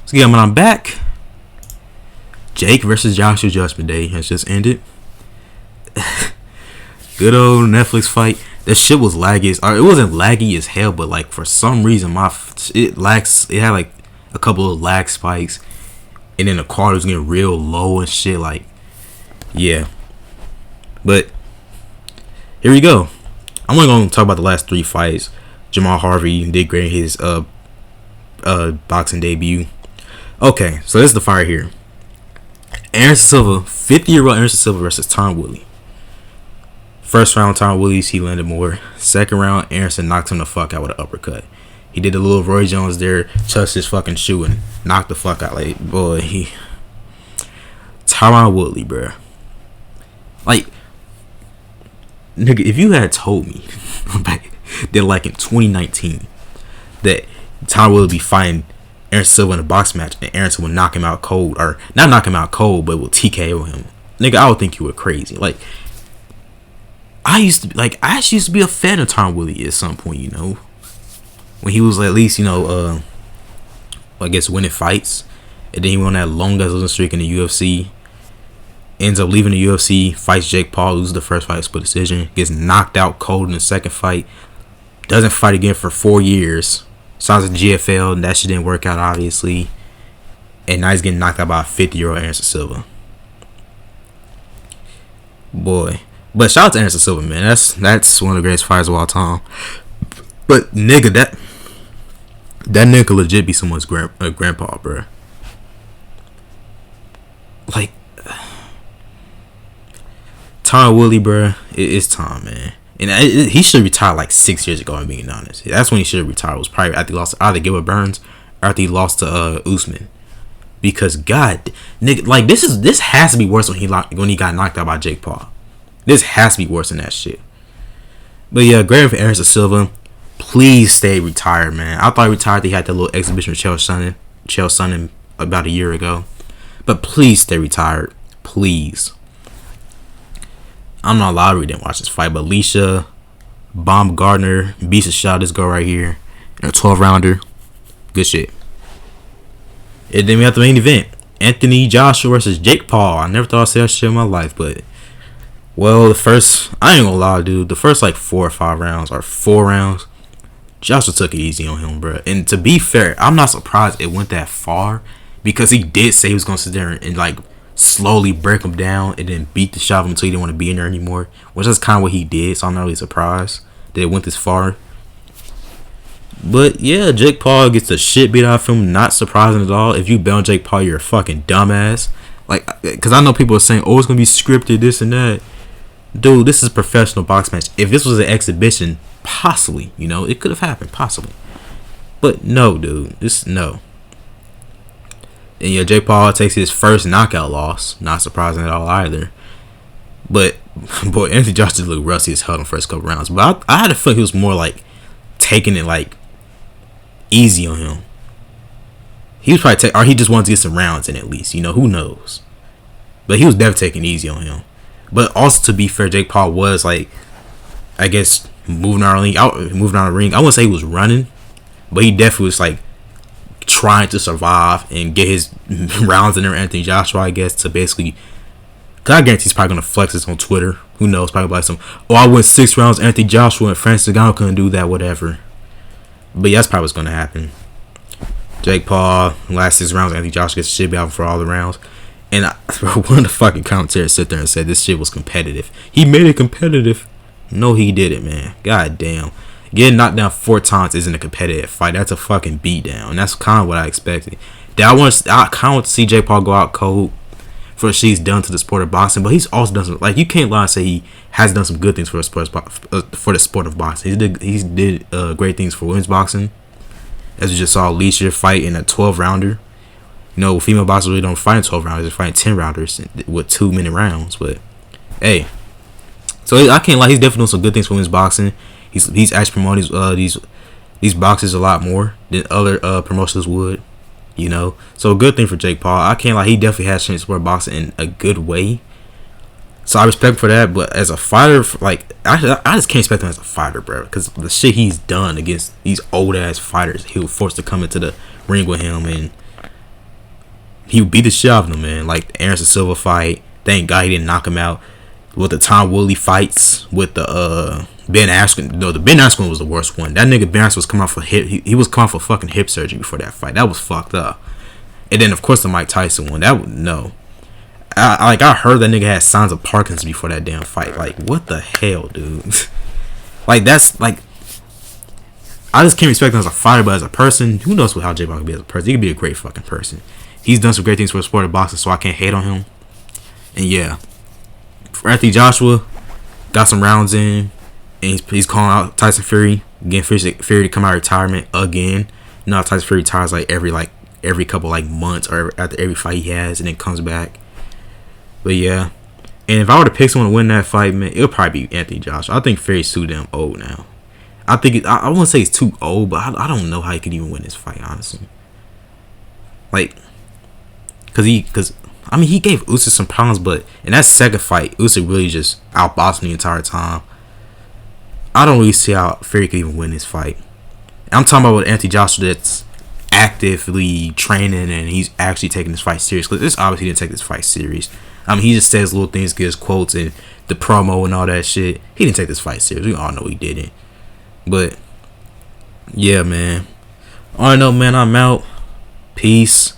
So yeah, when I'm back, Jake versus Joshua Judgment Day has just ended. Good old Netflix fight. That shit was laggy. Or it wasn't laggy as hell, but like for some reason it lags. It had like a couple of lag spikes, and then the card was getting real low and shit. Like, yeah. But here we go. I'm only gonna talk about the last 3 fights. Jamal Harvey did great in his boxing debut. Okay, so this is the fight here. Anderson Silva, 50-year-old Anderson Silva versus Tom Woodley. First round, Tom Woodley's, he landed more. Second round, Anderson knocked him the fuck out with an uppercut. He did a little Roy Jones there, touched his fucking shoe and knocked the fuck out. Like, boy, Tyron Woodley, bruh. Like, nigga, if you had told me that like in 2019 that Tyron Woodley would be fighting Anderson Silva in a box match and Anderson would knock him out cold, or not knock him out cold, but will TKO him, nigga, I would think you were crazy. Like, I actually used to be a fan of Tom Woodley at some point, you know, when he was at least, you know, I guess winning fights, and then he went on that long ass losing streak in the UFC. Ends up leaving the UFC, fights Jake Paul, loses the first fight, split decision, gets knocked out cold in the second fight, doesn't fight again for 4 years, signs a GFL, and that shit didn't work out obviously, and now he's getting knocked out by a 50-year-old Anderson Silva. Boy. But shout out to Anderson Silva, man. That's one of the greatest fighters of all time. But nigga, that nigga could legit be someone's grandpa, bro. Like, Tom Woodley, bro, it's time, man. And he should retire like 6 years ago, I'm being honest. That's when he should have retired. Was probably after he lost to either Gilbert Burns or after he lost to Usman. Because God, nigga, like this has to be worse when he got knocked out by Jake Paul. This has to be worse than that shit. But yeah, great for Anderson Silva. Please stay retired, man. I thought he retired. He had that little exhibition with Chael Sonnen about a year ago. But please stay retired. Please. I'm not allowed to didn't watch this fight, but Alicia Baumgardner beats the shot. This girl right here in a 12-rounder. Good shit. And then we have the main event. Anthony Joshua versus Jake Paul. I never thought I'd say that shit in my life, but well, I ain't gonna lie, dude. The first like 4 or 5 rounds, or 4 rounds, Joshua took it easy on him, bro. And to be fair, I'm not surprised it went that far, because he did say he was gonna sit there and like slowly break him down and then beat the shot of him until he didn't want to be in there anymore, which is kind of what he did. So I'm not really surprised that it went this far. But yeah, Jake Paul gets the shit beat out of him. Not surprising at all. If you bet on Jake Paul, you're a fucking dumbass. Like, because I know people are saying, oh, it's gonna be scripted, this and that. Dude, this is a professional box match. If this was an exhibition, possibly, you know, it could have happened, possibly. But no, dude, no. And yeah, Jake Paul takes his first knockout loss. Not surprising at all either. But boy, Anthony Joshua looked rusty as hell in the first couple rounds. But I had a feeling he was more like taking it like easy on him. He was probably or he just wanted to get some rounds in at least. You know, who knows? But he was definitely taking it easy on him. But also, to be fair, Jake Paul was like, I guess, moving out of the ring. I wouldn't say he was running, but he definitely was like trying to survive and get his rounds in there. Anthony Joshua, I guess, to basically, cause I guarantee he's probably gonna flex this on Twitter. Who knows? Probably like some, oh, I went 6 rounds. Anthony Joshua and Francis Ngannou couldn't do that. Whatever. But yeah, that's probably what's gonna happen. Jake Paul, last 6 rounds, Anthony Joshua gets shit out for all the rounds. And one of the fucking commentators sit there and said this shit was competitive. He made it competitive. No, he didn't, man. God damn. Getting knocked down 4 times isn't a competitive fight. That's a fucking beatdown. And that's kind of what I expected. I kind of want to see Jake Paul go out cold for what he's done to the sport of boxing. But he's also done some, like, you can't lie and say he has done some good things for the sport of boxing. He did great things for women's boxing. As we just saw Alicia fight in a 12-rounder. You know, female boxers really don't fight in 12 rounders. They're fighting 10 rounders with 2-minute rounds. But hey, so I can't lie. He's definitely doing some good things for women's boxing. He's actually promoting these boxers a lot more than other promotions would. You know, so a good thing for Jake Paul. I can't lie. He definitely has changed sport boxing in a good way. So I respect him for that. But as a fighter, like I just can't respect him as a fighter, bro. Because the shit he's done against these old ass fighters, he was forced to come into the ring with him and. he beat the shit out of him, man. Like the Anderson Silva fight, thank God he didn't knock him out. With the Tom Woodley fights, with the Ben Askren. No, the Ben Askren was the worst one. That nigga Ben Askren was coming out for hip. He was coming for fucking hip surgery before that fight. That was fucked up. And then of course the Mike Tyson one. That no. I heard that nigga had signs of Parkinson's before that damn fight. Like, what the hell, dude? Like, that's like, I just can't respect him as a fighter, but as a person, who knows how J Ball can be as a person? He could be a great fucking person. He's done some great things for the sport of boxing, so I can't hate on him. And yeah, for Anthony Joshua, got some rounds in, and he's calling out Tyson Fury, getting Fury to come out of retirement again. You know how Tyson Fury retires like every couple like months or after every fight he has, and then comes back. But yeah, and if I were to pick someone to win that fight, man, it'll probably be Anthony Joshua. I think Fury's too damn old now. I think I wouldn't say he's too old, but I don't know how he could even win this fight, honestly. Like, cause he gave Usyk some problems, but in that second fight, Usyk really just outboxed him the entire time. I don't really see how Fury could even win this fight. I'm talking about with Anthony Joshua that's actively training and he's actually taking this fight serious. Because this obviously didn't take this fight serious. I mean, he just says little things, gives quotes and the promo and all that shit. He didn't take this fight serious. We all know he didn't. But yeah, man. All I know, man, I'm out. Peace.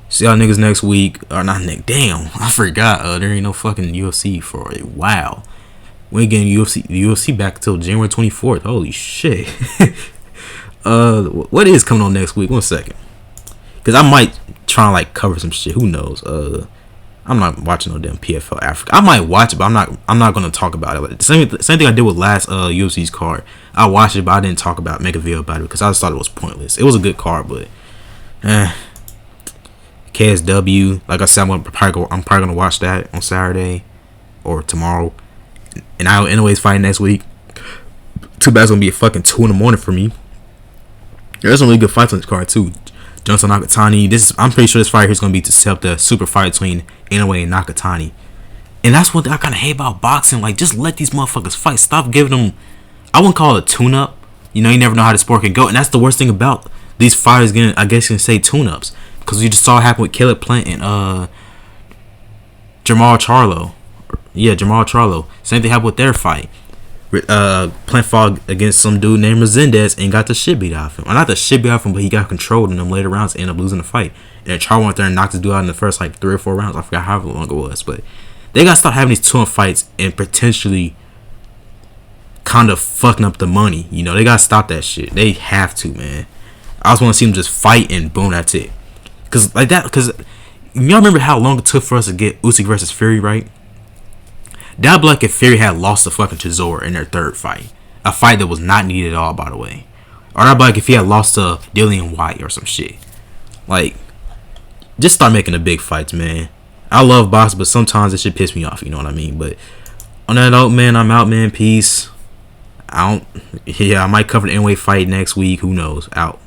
See y'all niggas next week. Or not next. Damn, I forgot. There ain't no fucking UFC for a while. We ain't getting UFC back until January 24th. Holy shit. What is coming on next week? 1 second. Cause I might try and like cover some shit. Who knows? I'm not watching no damn PFL Africa. I might watch it, but I'm not gonna talk about it. Like, same thing I did with last UFC's card. I watched it, but I didn't make a video about it because I just thought it was pointless. It was a good card, but KSW. Like I said, I'm probably gonna watch that on Saturday or tomorrow, and I'll anyways fight next week. Too bad it's gonna be a fucking 2 a.m. for me. There's some really good fights on this card too. Johnson Nakatani. I'm pretty sure this fight here is gonna be to set up the super fight between Inoue and Nakatani. And that's what I kind of hate about boxing. Like, just let these motherfuckers fight. Stop giving them. I wouldn't call it a tune-up. You know, you never know how the sport can go, and that's the worst thing about these fighters getting, I guess you can say, tune-ups, because you just saw it happen with Caleb Plant and Jamal Charlo. Yeah, Jamal Charlo. Same thing happened with their fight. Plant fought against some dude named Resendez and got the shit beat out of him. Well, not the shit beat out of him, but he got controlled in them later rounds and ended up losing the fight. And then Charlo went there and knocked the dude out in the first like 3 or 4 rounds. I forgot how long it was, but they gotta stop having these 2 fights and potentially kind of fucking up the money. You know, they gotta stop that shit. They have to, man. I just want to see them just fight and boom, that's it. Cause y'all remember how long it took for us to get Usyk versus Fury, right? That'd be like if Fury had lost to fucking Chisora in their 3rd fight. A fight that was not needed at all, by the way. Or that'd be like if he had lost to Dillian White or some shit. Like, just start making the big fights, man. I love boxing, but sometimes it should piss me off, you know what I mean? But on that note, man, I'm out, man. Peace. I might cover the Inoue fight next week. Who knows? Out.